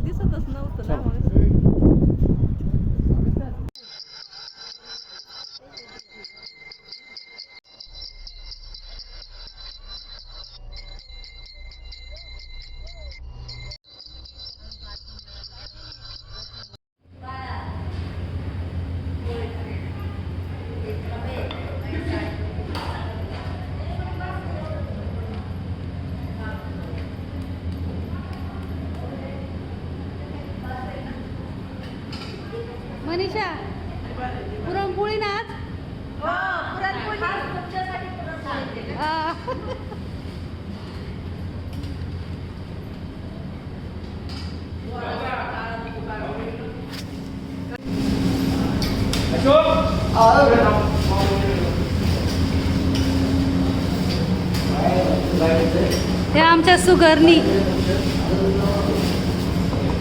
दिसतच नव्हतं ना मग. मनीषा पुरणपोळी ना आज. हे आमच्या सुगरनी,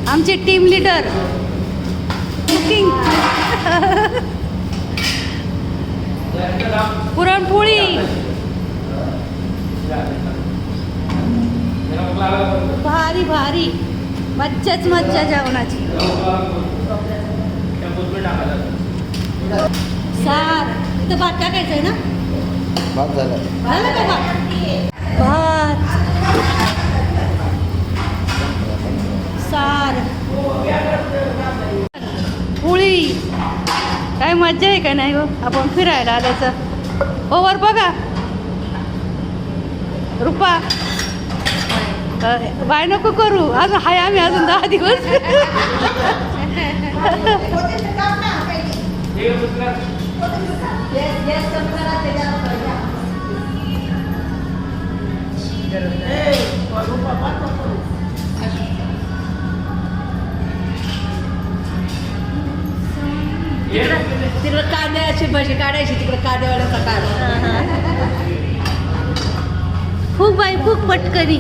आमची टीम लीडर कुकिंग. पुरणपोळी भारी भारी, मज्जाच मज्जा जेवणाची. सार इथं भात टाकायचंय ना. भात झालं का भात? सार पोळी, काय मज्जा आहे का नाही हो. आपण फिरायला आल्याचं. ओवर बघा रुपा, बाय नको करू, अजून हाय आम्ही अजून 10 दिवस. तिकडे कांद्याची भजी काढायची, तिकडे कांद्यावाल्याचा काढ. खूप बाई खूप पटकरी.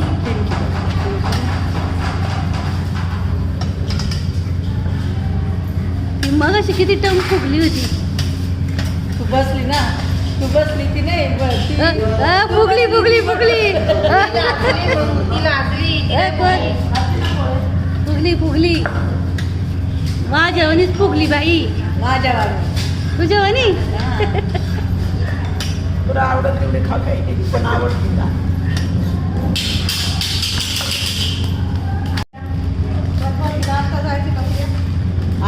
मग अशी किती टम फुगली होती. तू बसली ना, तू बसली ती नाही फुगली फुगली फुगली फुगली फुगली. माझ्या वनीच फुगली बाई. माझ्या वाणी तुझ्या वनी. तुला आवडत तेवढी खा, काही पण आवडते का.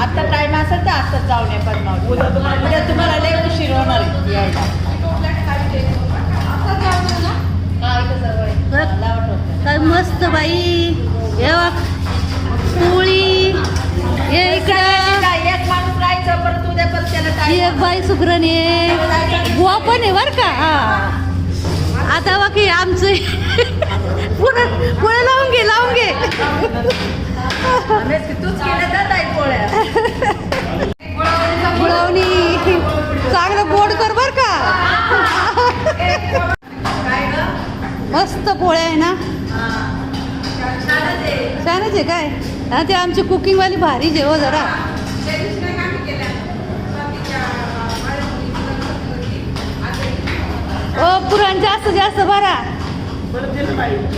आता टाइम असेल तर आताच जाऊन ये. पण उद्या तुम्हाला लय उशीर होणार आहे यायला. काय मस्त बाई. पोळी इकडं एक माणूस राहायचं, परत उद्या परत त्याला एक बाई सुगरण आहे, बुवा पण आहे बर का. आता बाकी आमचं पुरण पोळ्या लावून घे लावून घे. तूच केल्या जात आहे पोळ्या. गुळवणी चांगलं गोड कर बर का. मस्त पोळ्या आहे ना. छानच आहे काय. हा ते आमची कुकिंगवाली भारी जेव जरा. ओ पुरण जास्त जास्त भरा.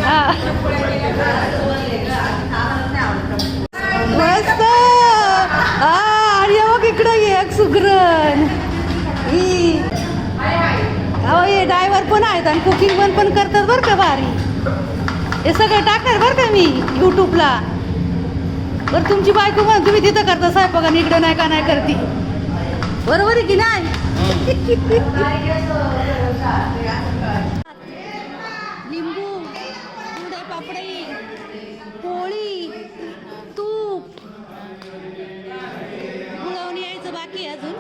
हा मस्त. आणि मग इकडं एक सुगरण. हे ड्रायव्हर पण आहेत आणि कुकिंग पण करतात बरं का भारी. हे सगळं टाकणार बरं का मी यूट्यूबला. बरं तुमची बायको म्हणून तुम्ही तिथं करता स्वयंपाक आणि इकडं नाही का नाही करती. बरोबर आहे की नाही. लिंबू, कुरडे पापडी, पोळी, तूप, गुळवणी यायचं बाकी अजून.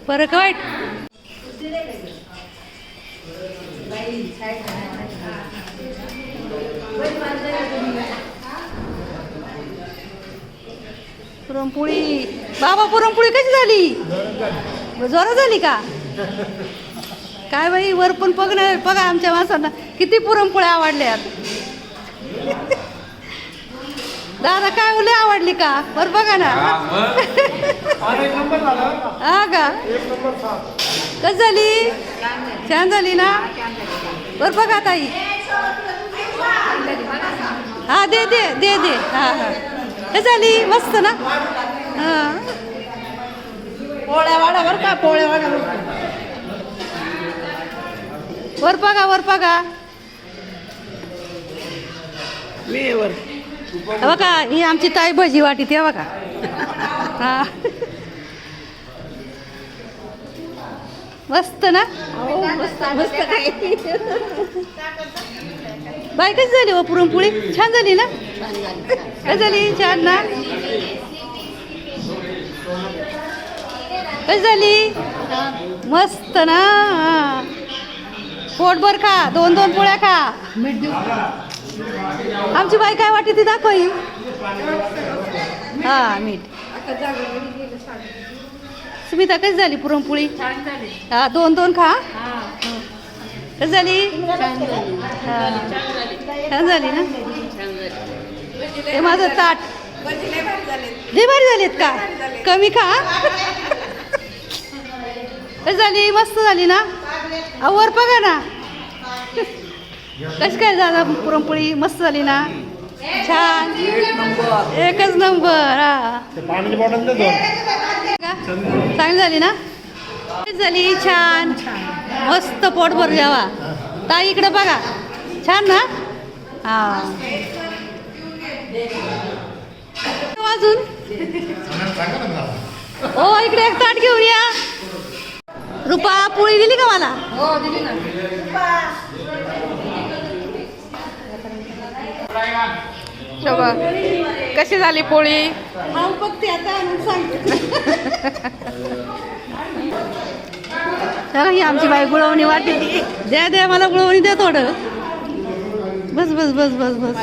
फरक वाईट. पुरणपोळी बाबा, पुरणपोळी कशी झाली. जोरात झाली का काय बाई. वर पण बघणार बघा आमच्या माणसांना किती पुरणपोळ्या आवडल्यात. दादा काय उले आवडली का बरं बघा ना हा का कस झाली छान झाली ना बरं बघा ताई हा दे दे दे दे हा हा कस झाली मस्त ना हा पोळ्या वाडा बरं का पोळ्या वाडा वर बघा वेवर बघा ही आमची ताई भजी वाटी ते बघा हा मस्त ना मस्त मस्त काय बाय कशी झाली व पुरणपोळी छान झाली ना कशी झाली छान ना कशी झाली मस्त ना हा. पोटभर खा 2-2 पोळ्या खा आमची बाई काय वाटते ती दाखव ही हा मीठ सुमिता कशी झाली पुरणपोळी हा 2-2 खा कशी झाली हा छान झाली ना हे माझं ताट लय भारी झालीत का कमी खा कशी झाली मस्त झाली ना वर बघा ना कशी काय झाला पुरणपोळी मस्त झाली ना छान एकच नंबर हा पाण्याची बॉटल दे चांगली झाली ना झाली छान मस्त पोट भर जावा ताई इकडे बघा छान ना हा अजून ओ इकडे एक ताट घेऊन या रुपा पोळी दिली का मला हो दिली ना शोभा कशी झाली पोळी हा बघते आता सांगते चला ही आमची बाई गुळवणी वाटली द्या द्या मला गुळवणी द्या थोडं बस बस बस बस बस